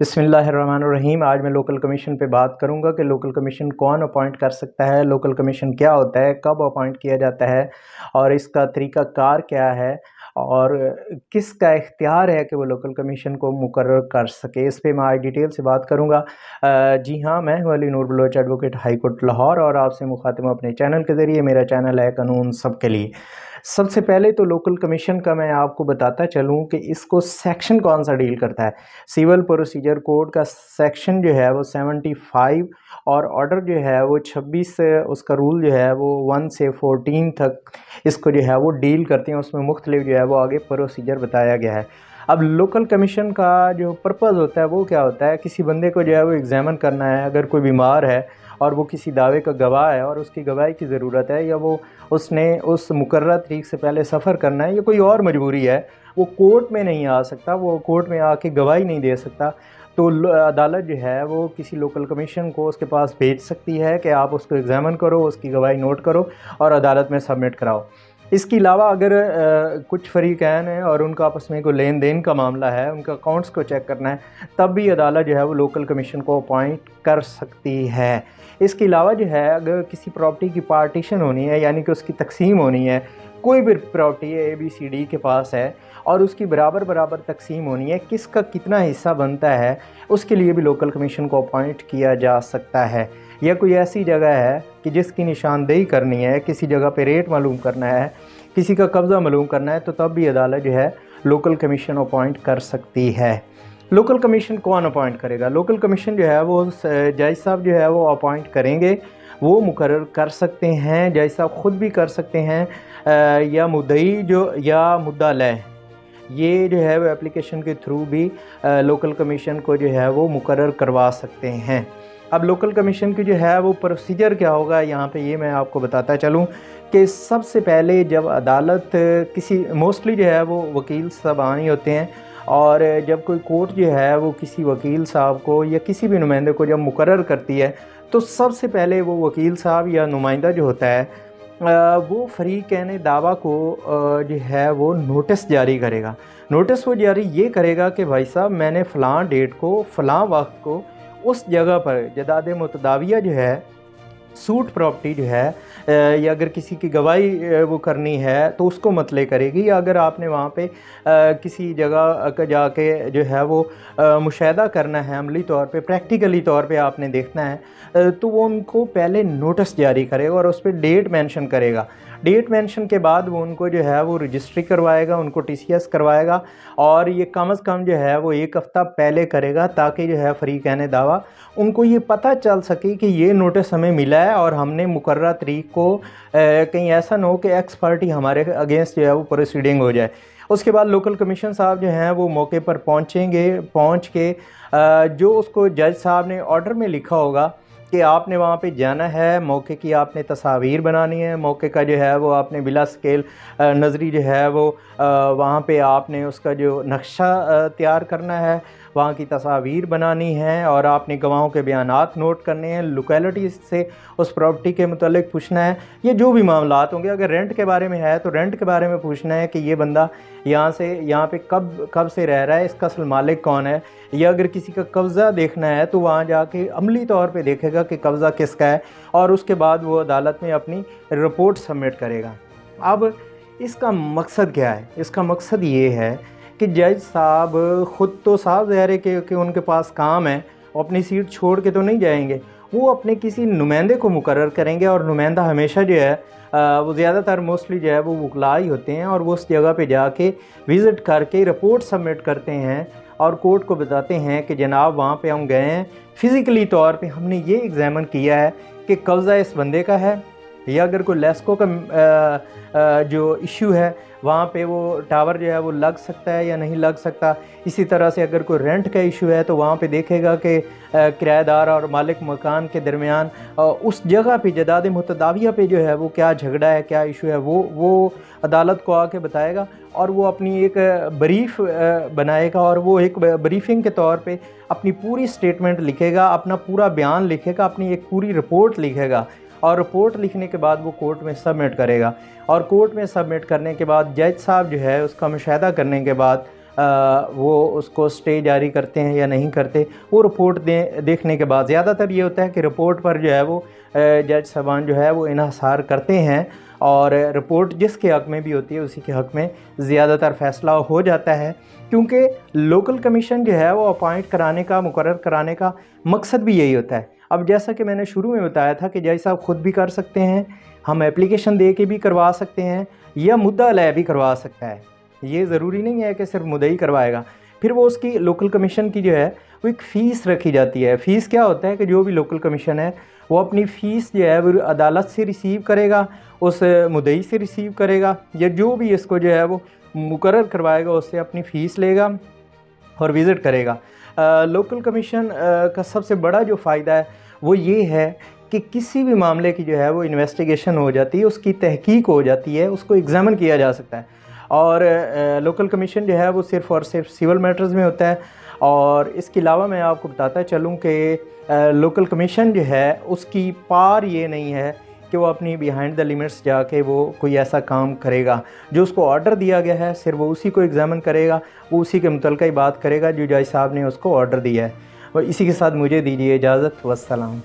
बिस्मिल्लाहिर्रहमानिर्रहीम। आज मैं लोकल कमीशन पे बात करूंगा कि लोकल कमीशन कौन अपॉइंट कर सकता है, लोकल कमीशन क्या होता है, कब अपॉइंट किया जाता है और इसका तरीक़ाकार क्या है और किसका इख्तियार है कि वो लोकल कमीशन को मुकर्रर कर सके। इस पे मैं आज डिटेल से बात करूंगा। जी हाँ, मैं हूं Ali Noor Baloch, advocate high court Lahore, और आपसे मुखातिब हूं अपने चैनल के ज़रिए। मेरा चैनल है कानून सबके लिए। सबसे पहले तो लोकल कमीशन का मैं आपको बताता चलूं कि इसको सेक्शन कौन सा डील करता है। सिविल प्रोसीजर कोड का सेक्शन जो है वो 75 और ऑर्डर जो है वो 26 से, उसका रूल जो है वो 1 से 14 तक इसको जो है वो डील करते हैं। उसमें मुख्तलिफ जो है वो आगे प्रोसीजर बताया गया है। अब लोकल कमीशन का जो पर्पज़ होता है वो क्या होता है, किसी बंदे को जो है वो एग्ज़ामिन करना है। अगर कोई बीमार है और वो किसी दावे का गवाह है और उसकी गवाही की ज़रूरत है, या वो उसने उस मुकर्रर तारीख से पहले सफ़र करना है, या कोई और मजबूरी है, वो कोर्ट में नहीं आ सकता, वो कोर्ट में आके गवाही नहीं दे सकता, तो अदालत जो है वो किसी लोकल कमीशन को उसके पास भेज सकती है कि आप उसको एग्ज़ामिन करो, उसकी गवाही नोट करो और अदालत में सबमिट कराओ। इसके अलावा अगर कुछ फ़रीक़ैन हैं और उनका आपस में कोई लेन देन का मामला है, उनका अकाउंट्स को चेक करना है, तब भी अदालत जो है वो लोकल कमीशन को अपॉइंट कर सकती है। इसके अलावा जो है, अगर किसी प्रॉपर्टी की पार्टीशन होनी है, यानी कि उसकी तकसीम होनी है, कोई भी प्रॉपर्टी ABCD के पास है और उसकी बराबर बराबर तकसीम होनी है, किसका कितना हिस्सा बनता है, उसके लिए भी लोकल कमीशन को अपॉइंट किया जा सकता है। या कोई ऐसी जगह है कि जिसकी निशानदेही करनी है, किसी जगह पे रेट मालूम करना है, किसी का कब्ज़ा मालूम करना है, तो तब भी अदालत जो है लोकल कमीशन अपॉइंट कर सकती है। लोकल कमीशन कौन अपॉइंट करेगा? लोकल कमीशन जो है वो जज साहब जो है वो अपॉइंट करेंगे, वो मुकर्रर कर सकते हैं, जज साहब ख़ुद भी कर सकते हैं, या मुद्दई जो या मुद्दा लय, ये जो है वो एप्लीकेशन के थ्रू भी लोकल कमीशन को जो है वो मुकर्रर करवा सकते हैं। अब लोकल कमीशन की जो है वो प्रोसीजर क्या होगा, यहाँ पे ये मैं आपको बताता चलूँ कि सबसे पहले जब अदालत किसी, मोस्टली जो है वो वकील साहबान ही होते हैं, और जब कोई कोर्ट जो है वो किसी वकील साहब को या किसी भी नुमाइंदे को जब मुकर्रर करती है, तो सबसे पहले वो वकील साहब या नुमाइंदा जो होता है वो फ़रीक़ैन दावा को जो है वो नोटिस जारी करेगा। नोटिस वो जारी ये करेगा कि भाई साहब, मैंने फ़लाँ डेट को, फ़लाँ वक्त को उस जगह पर जदाद मुतदाविया जो है, सूट प्रॉपर्टी जो है, या अगर किसी की गवाही वो करनी है तो उसको मतले करेगी, या अगर आपने वहाँ पे किसी जगह का जाके जो है वो मुशाहिदा करना है, अमली तौर पे, प्रैक्टिकली तौर पे आपने देखना है, तो वो उनको पहले नोटिस जारी करेगा और उस पर डेट मेंशन करेगा। डेट मेंशन के बाद वो उनको जो है वो रजिस्ट्री करवाएगा, उनको TCS करवाएगा, और ये कम अज़ कम जो है वो 1 हफ़्ता पहले करेगा, ताकि जो है फ़रीक़ैन दावा उनको ये पता चल सके कि ये नोटिस हमें मिला है और हमने मुकर्रर तारीख को कहीं ऐसा ना हो कि एक्स पार्टी हमारे अगेंस्ट जो है वो प्रोसीडिंग हो जाए। उसके बाद लोकल कमीशन साहब जो हैं वो मौके पर पहुँचेंगे, पहुँच के जो उसको जज साहब ने ऑर्डर में लिखा होगा कि आपने वहाँ पे जाना है, मौके की आपने तस्वीर बनानी है, मौके का जो है वो आपने बिला स्केल नज़री जो है वो वहाँ पे आपने उसका जो नक्शा तैयार करना है, वहाँ की तस्वीर बनानी है, और आपने गवाहों के बयानात नोट करने हैं, लोकेलिटी से उस प्रॉपर्टी के मुतालिक पूछना है। ये जो भी मामलात होंगे, अगर रेंट के बारे में है तो रेंट के बारे में पूछना है कि ये बंदा यहाँ से यहाँ पे कब से रह रहा है, इसका असल मालिक कौन है, या अगर किसी का कब्ज़ा देखना है तो वहाँ जाके अमली तौर पे देखेगा कि कब्ज़ा किसका है, और उसके बाद वो अदालत में अपनी रिपोर्ट सबमिट करेगा। अब इसका मकसद क्या है? इसका मकसद ये है कि जज साहब ख़ुद तो साफ ज़ाहिर है कि उनके पास काम है, वो अपनी सीट छोड़ के तो नहीं जाएंगे, वो अपने किसी नुमाइंदे को मुकर्रर करेंगे, और नुमाइंदा हमेशा जो है वो ज़्यादातर मोस्टली जो है वो वकला ही होते हैं, और वो उस जगह पे जाके विज़िट करके रिपोर्ट सबमिट करते हैं और कोर्ट को बताते हैं कि जनाब, वहाँ पे हम गए हैं, फ़िज़िकली तौर पे हमने ये एग्ज़ामिन किया है कि कब्ज़ा इस बंदे का है, या अगर कोई लेस्को का जो इशू है, वहाँ पे वो टावर जो है वो लग सकता है या नहीं लग सकता। इसी तरह से अगर कोई रेंट का इशू है तो वहाँ पे देखेगा कि किराएदार और मालिक मकान के दरमियान उस जगह पे, जदाद मुतदाविया पे जो है वो क्या झगड़ा है, क्या इशू है, वो अदालत को आके बताएगा, और वो अपनी एक ब्रीफ बनाएगा, और वो एक ब्रीफिंग के तौर पे अपनी पूरी स्टेटमेंट लिखेगा, अपना पूरा बयान लिखेगा, अपनी एक पूरी रिपोर्ट लिखेगा, और रिपोर्ट लिखने के बाद वो कोर्ट में सबमिट करेगा, और कोर्ट में सबमिट करने के बाद जज साहब जो है उसका मुशाहिदा करने के बाद वो उसको स्टे जारी करते हैं या नहीं करते, वो रिपोर्ट देखने के बाद ज़्यादातर ये होता है कि रिपोर्ट पर जो है वो जज साहबान जो है वो इन्हिसार करते हैं और रिपोर्ट जिसके हक़ में भी होती है उसी के हक़ में ज़्यादातर फ़ैसला हो जाता है। क्योंकि लोकल कमीशन जो है वो अपॉइंट कराने का, मुकर्रर कराने का मकसद भी यही होता है। अब जैसा कि मैंने शुरू में बताया था कि जज साहब ख़ुद भी कर सकते हैं, हम एप्लीकेशन दे के भी करवा सकते हैं या मुद्दा अलैह भी करवा सकता है। ये ज़रूरी नहीं है कि सिर्फ मुद्दई करवाएगा। फिर वो उसकी लोकल कमीशन की जो है वो एक फ़ीस रखी जाती है। फ़ीस क्या होता है कि जो भी लोकल कमीशन है वो अपनी फ़ीस जो है वो अदालत से रिसीव करेगा, उस मुद्दई से रिसीव करेगा या जो भी इसको जो है वो मुकर्रर करवाएगा उससे अपनी फ़ीस लेगा और विज़िट करेगा। लोकल कमीशन का सबसे बड़ा जो फ़ायदा है वो ये है कि किसी भी मामले की जो है वो इन्वेस्टिगेशन हो जाती है, उसकी तहकीक हो जाती है, उसको एग्ज़ामिन किया जा सकता है। और लोकल कमीशन जो है वो सिर्फ़ और सिर्फ सिविल मैटर्स में होता है। और इसके अलावा मैं आपको बताता चलूँ कि लोकल कमीशन जो है उसकी पार ये नहीं है कि वो अपनी बिहाइंड द लिमिट्स जाके वो कोई ऐसा काम करेगा। जो उसको ऑर्डर दिया गया है सिर्फ वो उसी को एग्ज़ामिन करेगा, वो उसी के मुतल्लिक़ ही बात करेगा जो जज साहब ने उसको ऑर्डर दिया है। और इसी के साथ मुझे दीजिए इजाज़त। वस्सलाम।